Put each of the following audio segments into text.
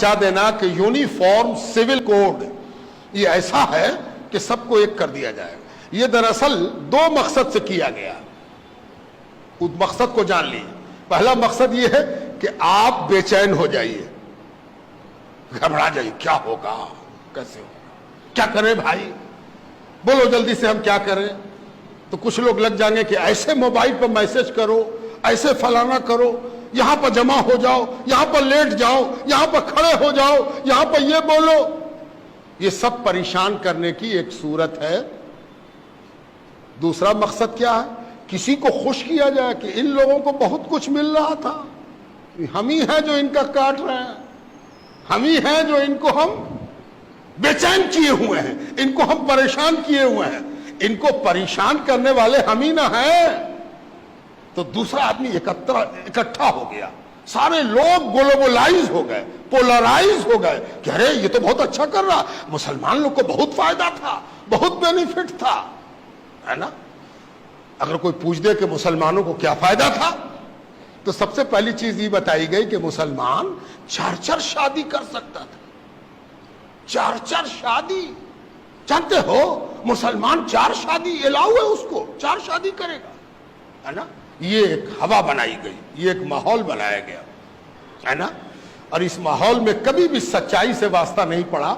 بتا دینا کہ یونیفارم سول کوڈ یہ ایسا ہے کہ سب کو ایک کر دیا جائے. یہ دراصل دو مقصد سے کیا گیا. اس مقصد کو جان لیجیے. پہلا مقصد یہ ہے کہ آپ بے چین ہو جائیے, گھبرا جائیے, کیا ہوگا, کیسے ہوگا, کیا کریں بھائی, بولو جلدی سے ہم کیا کریں. تو کچھ لوگ لگ جائیں گے کہ ایسے موبائل پر میسج کرو, ایسے فلانا کرو, یہاں پر جمع ہو جاؤ, یہاں پر لیٹ جاؤ, یہاں پر کھڑے ہو جاؤ, یہاں پر یہ بولو. یہ سب پریشان کرنے کی ایک صورت ہے. دوسرا مقصد کیا ہے, کسی کو خوش کیا جائے کہ ان لوگوں کو بہت کچھ مل رہا تھا, ہم ہی ہیں جو ان کا کاٹ رہے ہیں, ہم ہی ہیں جو ان کو ہم بے چین کیے ہوئے ہیں, ان کو ہم پریشان کیے ہوئے ہیں, ان کو پریشان کرنے والے ہم ہی نہ ہیں. تو دوسرا آدمی اکٹھا ہو گیا, سارے لوگ گلوبلائز ہو گئے, پولرائز ہو گئے کہ ارے یہ تو بہت اچھا کر رہا, مسلمان لوگ کو بہت فائدہ تھا, بہت بینیفٹ تھا, ہے نا. اگر کوئی پوچھ دے کہ مسلمانوں کو کیا فائدہ تھا, تو سب سے پہلی چیز یہ بتائی گئی کہ مسلمان 4 شادی کر سکتا تھا. 4 شادی, جانتے ہو مسلمان 4 شادی الاؤ ہے, اس کو 4 شادی کرے گا, ہے نا. یہ ایک ہوا بنائی گئی, یہ ایک ماحول بنایا گیا, ہے نا. اور اس ماحول میں کبھی بھی سچائی سے واسطہ نہیں پڑا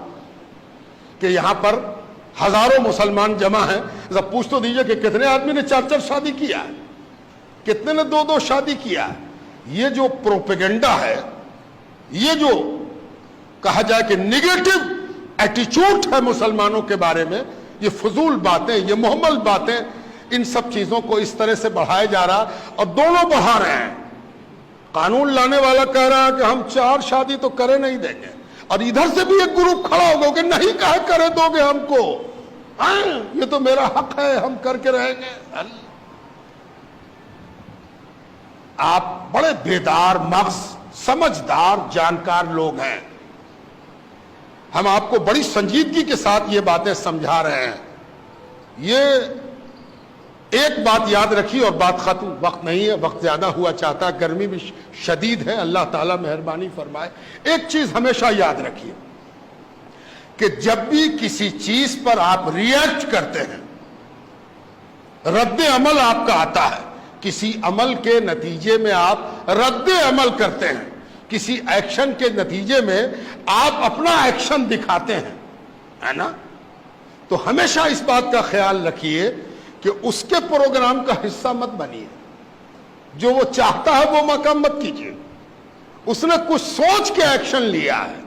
کہ یہاں پر ہزاروں مسلمان جمع ہیں, ذرا پوچھ تو دیجئے کہ کتنے آدمی نے 4 شادی کیا ہے, کتنے نے 2 شادی کیا ہے. یہ جو پروپیگنڈا ہے, یہ جو کہا جائے کہ نیگیٹو ایٹیچیوڈ ہے مسلمانوں کے بارے میں, یہ فضول باتیں, یہ محمل باتیں, ان سب چیزوں کو اس طرح سے بڑھایا جا رہا, اور دونوں بڑھا رہے ہیں. قانون لانے والا کہہ رہا ہے کہ ہم 4 شادی تو کرے نہیں دیں گے, اور ادھر سے بھی ایک گروپ کھڑا ہوگا کہ نہیں کہے کرے دو گے ہم کو, یہ تو میرا حق ہے, ہم کر کے رہیں گے. آپ بڑے بیدار مغز, سمجھدار, جانکار لوگ ہیں, ہم آپ کو بڑی سنجیدگی کے ساتھ یہ باتیں سمجھا رہے ہیں. یہ ایک بات یاد رکھی اور بات ختم, وقت نہیں ہے, وقت زیادہ ہوا چاہتا ہے, گرمی بھی شدید ہے, اللہ تعالیٰ مہربانی فرمائے. ایک چیز ہمیشہ یاد رکھیے کہ جب بھی کسی چیز پر آپ ریئیکٹ کرتے ہیں, رد عمل آپ کا آتا ہے, کسی عمل کے نتیجے میں آپ رد عمل کرتے ہیں, کسی ایکشن کے نتیجے میں آپ اپنا ایکشن دکھاتے ہیں, ہے نا. تو ہمیشہ اس بات کا خیال رکھیے کہ اس کے پروگرام کا حصہ مت بنیے. جو وہ چاہتا ہے وہ مقام مت کیجیے. اس نے کچھ سوچ کے ایکشن لیا ہے,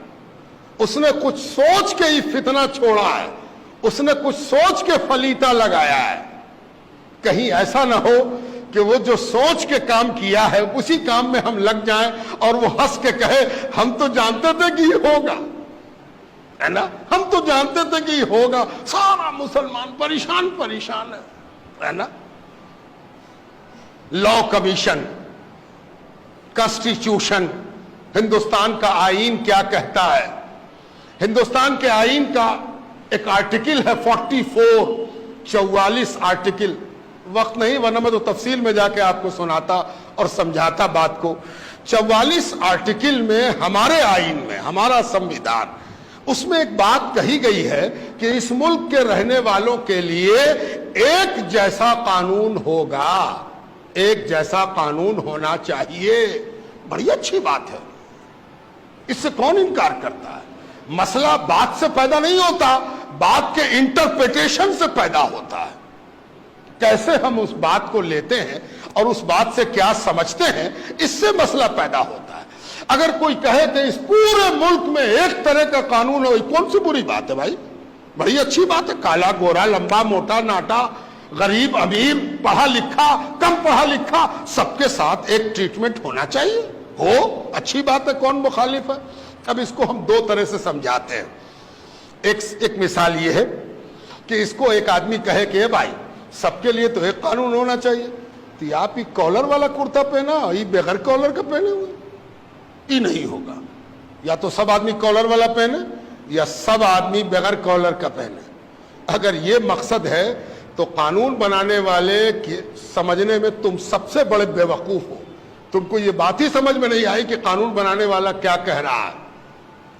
اس نے کچھ سوچ کے ہی فتنہ چھوڑا ہے, اس نے کچھ سوچ کے فلیتا لگایا ہے. کہیں ایسا نہ ہو کہ وہ جو سوچ کے کام کیا ہے اسی کام میں ہم لگ جائیں اور وہ ہنس کے کہے ہم تو جانتے تھے کہ یہ ہوگا, ہے نا, ہم تو جانتے تھے کہ یہ ہوگا. سارا مسلمان پریشان ہے نا. لا کمیشن, کانسٹیٹیوشن, ہندوستان کا آئین کیا کہتا ہے. ہندوستان کے آئین کا ایک آرٹیکل ہے 44 آرٹیکل. وقت نہیں ورنہ میں تو تفصیل میں جا کے آپ کو سناتا اور سمجھاتا بات کو. 44 آرٹیکل میں ہمارے آئین میں, ہمارا سمویدھان, اس میں ایک بات کہی گئی ہے کہ اس ملک کے رہنے والوں کے لیے ایک جیسا قانون ہوگا, ایک جیسا قانون ہونا چاہیے. بڑی اچھی بات ہے, اس سے کون انکار کرتا ہے. مسئلہ بات سے پیدا نہیں ہوتا, بات کے انٹرپریٹیشن سے پیدا ہوتا ہے. کیسے ہم اس بات کو لیتے ہیں اور اس بات سے کیا سمجھتے ہیں, اس سے مسئلہ پیدا ہوتا ہے. اگر کوئی کہے کہ اس پورے ملک میں ایک طرح کا قانون ہو, کون سی بری بات ہے بھائی, بڑی اچھی بات ہے. کالا گورا, لمبا موٹا ناٹا, غریب امیر, پڑھا لکھا کم پڑھا لکھا, سب کے ساتھ ایک ٹریٹمنٹ ہونا چاہیے. ہو, اچھی بات ہے, کون مخالف ہے. اب اس کو ہم 2 طرح سے سمجھاتے ہیں. ایک مثال یہ ہے کہ اس کو ایک آدمی کہے کہ بھائی سب کے لیے تو ایک قانون ہونا چاہیے, تو آپ ہی کالر والا کرتا پہنا, یہ بغیر کالر کا پہنے ہوئے, یہ نہیں ہوگا. یا تو سب آدمی کالر والا پہنے یا سب آدمی بغیر کالر کا پہنے. اگر یہ مقصد ہے تو قانون بنانے والے سمجھنے میں تم سب سے بڑے بیوقوف ہو. تم کو یہ بات ہی سمجھ میں نہیں آئی کہ قانون بنانے والا کیا کہہ رہا ہے.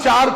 4